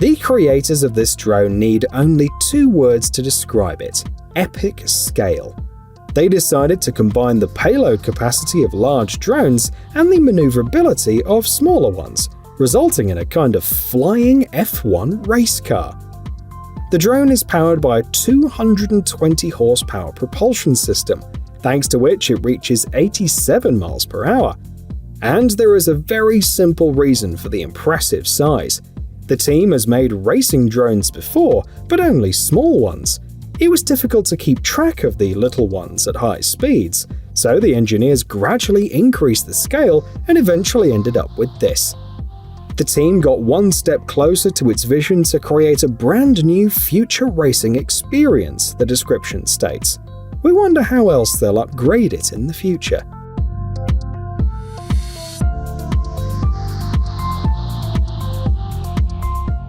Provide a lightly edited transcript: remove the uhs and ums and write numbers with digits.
The creators of this drone need only 2 words to describe it: epic scale. They decided to combine the payload capacity of large drones and the maneuverability of smaller ones, resulting in a kind of flying F1 race car. The drone is powered by a 220 horsepower propulsion system, thanks to which it reaches 87 miles per hour. And there is a very simple reason for the impressive size. The team has made racing drones before, but only small ones. It was difficult to keep track of the little ones at high speeds, so the engineers gradually increased the scale and eventually ended up with this. The team got one step closer to its vision to create a brand new future racing experience, the description states. We wonder how else they'll upgrade it in the future.